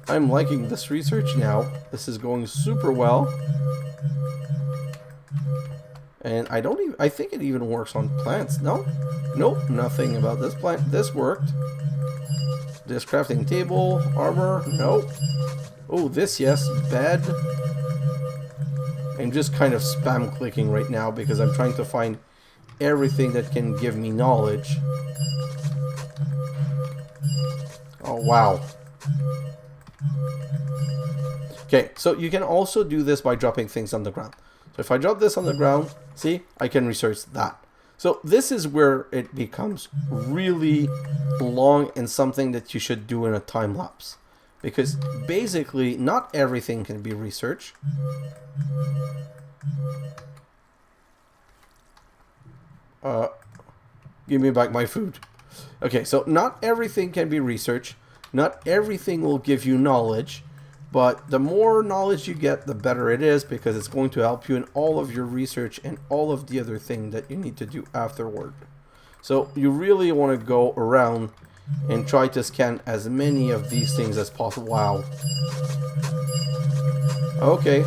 I'm liking this research now. This is going super well. And I think it even works on plants. No? Nope, nothing about this plant. This worked. This crafting table, armor, nope. Oh, this, yes, bed. I'm just kind of spam clicking right now because I'm trying to find everything that can give me knowledge. Oh, wow. Okay, so you can also do this by dropping things on the ground. So if I drop this on the ground, see, I can research that. So this is where it becomes really long and something that you should do in a time lapse. Because basically, not everything can be researched. Give me back my food. Okay, so not everything can be researched. Not everything will give you knowledge. But the more knowledge you get, the better it is, because it's going to help you in all of your research and all of the other thing that you need to do afterward. So you really want to go around and try to scan as many of these things as possible. Wow. Okay.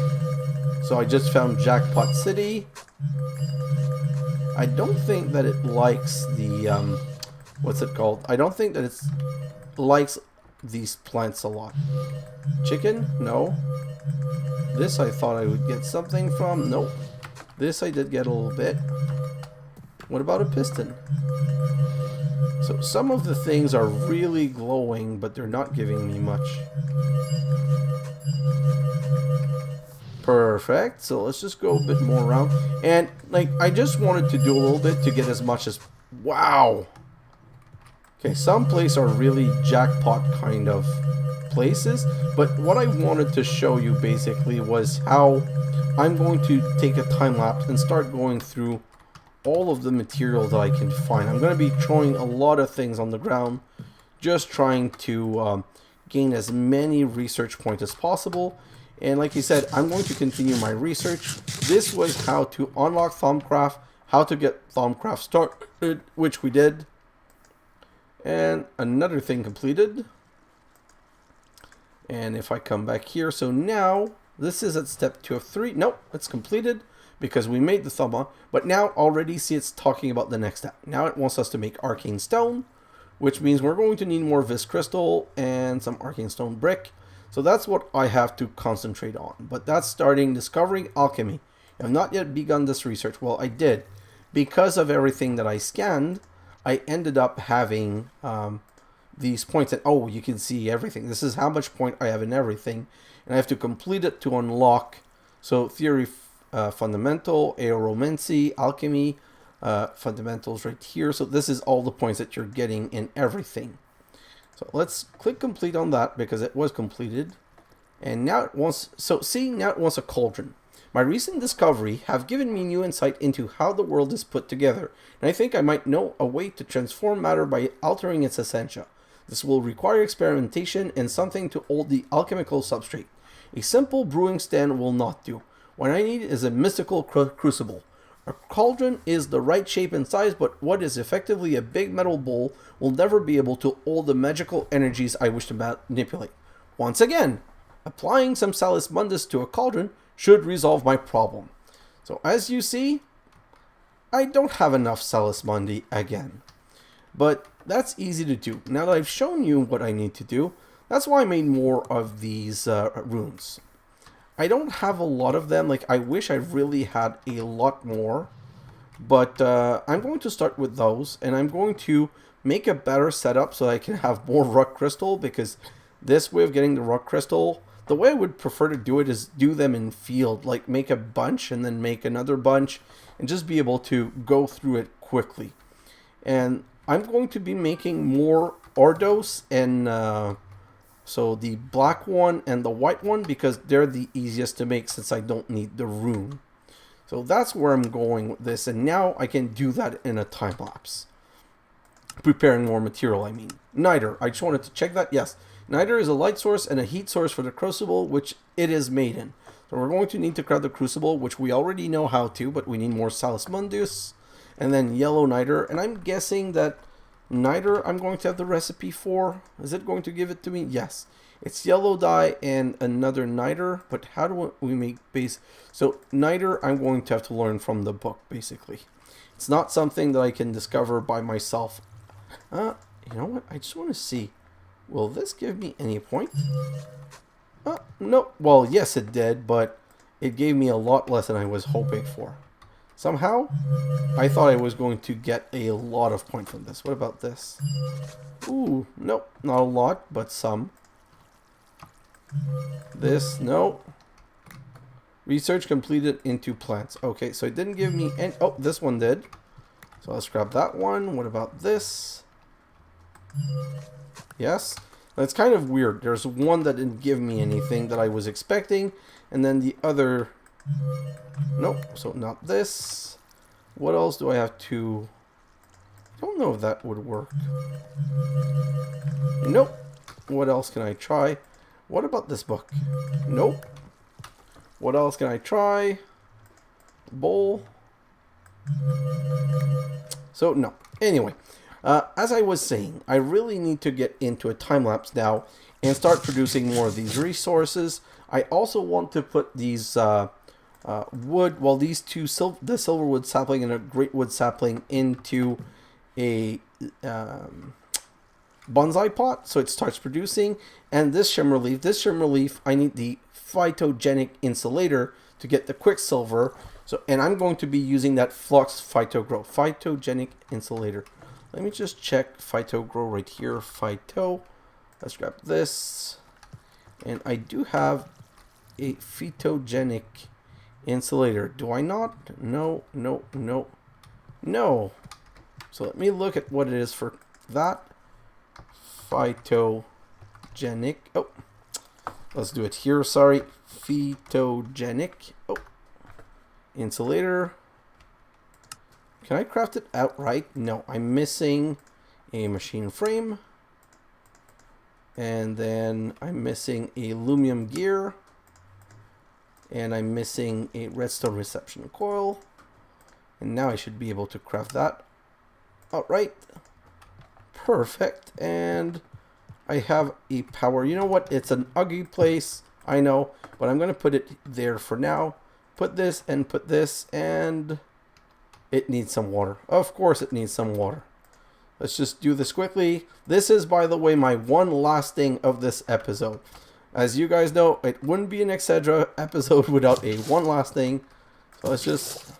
So I just found Jackpot City. I don't think that it likes the, what's it called? I don't think that it likes these plants a lot. Chicken? No. This I thought I would get something from. Nope. This I did get a little bit. What about a piston? So some of the things are really glowing, but they're not giving me much. Perfect. So let's just go a bit more around. And like, I just wanted to do a little bit to get as much as... Wow! Okay, some places are really jackpot kind of places, but what I wanted to show you basically was how I'm going to take a time lapse and start going through all of the material that I can find. I'm going to be throwing a lot of things on the ground, just trying to gain as many research points as possible. And like I said, I'm going to continue my research. This was how to unlock Thaumcraft, how to get Thaumcraft started, which we did. And another thing completed. And if I come back here, so now this is at step 2 of 3. Nope, it's completed because we made the Thauma. But now already see it's talking about the next step. Now it wants us to make Arcane Stone, which means we're going to need more Vis Crystal and some Arcane Stone brick. So that's what I have to concentrate on. But that's starting discovering alchemy. I have not yet begun this research. Well, I did. Because of everything that I scanned, I ended up having these points. And oh, you can see everything. This is how much point I have in everything. And I have to complete it to unlock. So theory, fundamental, aeromancy, alchemy, fundamentals right here. So this is all the points that you're getting in everything. So let's click complete on that because it was completed. And now it wants, so see, now it wants a cauldron. My recent discovery have given me new insight into how the world is put together, and I think I might know a way to transform matter by altering its essentia. This will require experimentation and something to hold the alchemical substrate. A simple brewing stand will not do. What I need is a mystical crucible. A cauldron is the right shape and size, but what is effectively a big metal bowl will never be able to hold the magical energies I wish to manipulate. Once again, applying some Salus Mundus to a cauldron should resolve my problem. So as you see, I don't have enough Salus Mundi again. But that's easy to do. Now that I've shown you what I need to do, that's why I made more of these runes. I don't have a lot of them. Like, I wish I really had a lot more. But I'm going to start with those. And I'm going to make a better setup so I can have more rock crystal. Because this way of getting the rock crystal, the way I would prefer to do it is do them in field. Like, make a bunch and then make another bunch. And just be able to go through it quickly. And I'm going to be making more Ordos and... so the black one and the white one, because they're the easiest to make since I don't need the rune. So that's where I'm going with this. And now I can do that in a time lapse. preparing more material, I mean. Niter, I just wanted to check that. Yes, Niter is a light source and a heat source for the crucible, which it is made in. So we're going to need to craft the crucible, which we already know how to, but we need more Salus Mundus, and then yellow Niter. And I'm guessing that Niter I'm going to have the recipe for. Is it going to give it to me? Yes. It's yellow dye and another Niter, but how do we make base? So Niter I'm going to have to learn from the book, basically. It's not something that I can discover by myself. You know what? I just want to see. Will this give me any point? No. Well, yes it did, but it gave me a lot less than I was hoping for. Somehow, I thought I was going to get a lot of points from this. What about this? Ooh, nope. Not a lot, but some. This, no. Research completed into plants. Okay, so it didn't give me any... Oh, this one did. So let's grab that one. What about this? Yes. That's kind of weird. There's one that didn't give me anything that I was expecting. And then the other... Nope. So not this. What else do I have to... I don't know if that would work. Nope. What else can I try? What about this book? Nope. What else can I try? Bowl. So, no. Anyway, as I was saying, I really need to get into a time-lapse now and start producing more of these resources. I also want to put these wood, well, these two, the silverwood sapling and a greatwood sapling into a bonsai pot, so it starts producing. And this shimmer leaf, I need the phytogenic insulator to get the quicksilver. So, and I'm going to be using that flux phytogrow, phytogenic insulator. Let me just check phytogrow right here, phyto. Let's grab this. And I do have a phytogenic insulator. Do I not? No, no, no, no. So let me look at what it is for that. Phytogenic. Oh, let's do it here. Sorry. Phytogenic. Oh, insulator. Can I craft it outright? No, I'm missing a machine frame. And then I'm missing a lumium gear. And I'm missing a redstone reception coil. And now I should be able to craft that outright. Perfect. And I have a power. You know what? It's an ugly place. I know. But I'm going to put it there for now. Put this, and it needs some water. Of course it needs some water. Let's just do this quickly. This is, by the way, my one last thing of this episode. As you guys know, it wouldn't be an xHedra episode without a one last thing. So let's just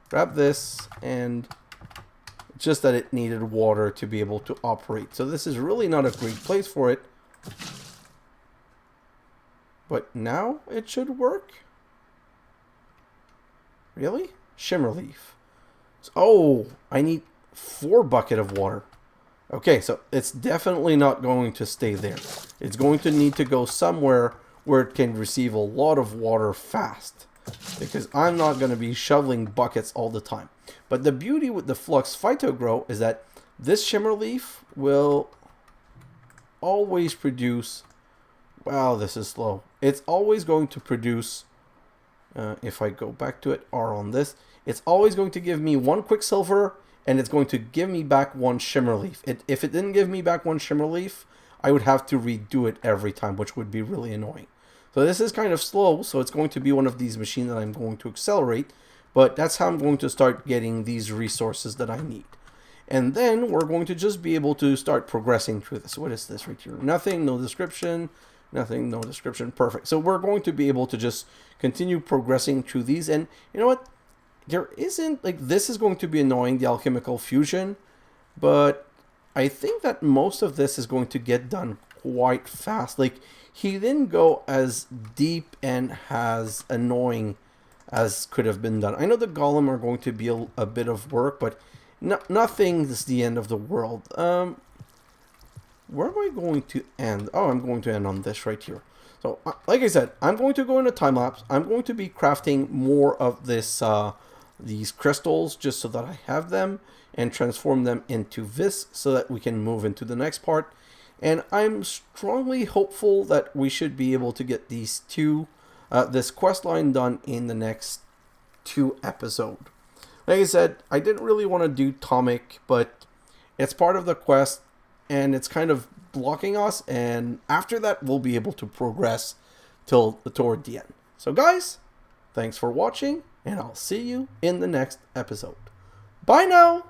grab this, and just that it needed water to be able to operate. So this is really not a great place for it. But now it should work. Really? Shimmer Leaf. Oh, I need 4 buckets of water. Okay, so it's definitely not going to stay there. It's going to need to go somewhere where it can receive a lot of water fast. Because I'm not going to be shoveling buckets all the time. But the beauty with the Flux Phytogrow is that this Shimmer Leaf will always produce... Wow, this is slow. It's always going to produce... if I go back to it, R on this, it's always going to give me 1 Quicksilver, and it's going to give me back 1 Shimmer Leaf. If it didn't give me back 1 Shimmer Leaf, I would have to redo it every time, which would be really annoying. So this is kind of slow, so it's going to be one of these machines that I'm going to accelerate, but that's how I'm going to start getting these resources that I need. And then we're going to just be able to start progressing through this. What is this right here? Nothing, no description. Nothing, no description. Perfect. So we're going to be able to just continue progressing through these. And you know what? There isn't, like, this is going to be annoying, the alchemical fusion. But I think that most of this is going to get done quite fast. Like, he didn't go as deep and as annoying as could have been done. I know the golem are going to be a bit of work, but nothing is the end of the world. Where am I going to end? Oh, I'm going to end on this right here. So, like I said, I'm going to go into time lapse. I'm going to be crafting more of this these crystals just so that I have them and transform them into this so that we can move into the next part. And I'm strongly hopeful that we should be able to get these this quest line done in the next 2 episodes. Like I said, I didn't really want to do Thaumic, but it's part of the quest and it's kind of blocking us, and after that we'll be able to progress toward the end. So guys, thanks for watching, and I'll see you in the next episode. Bye now!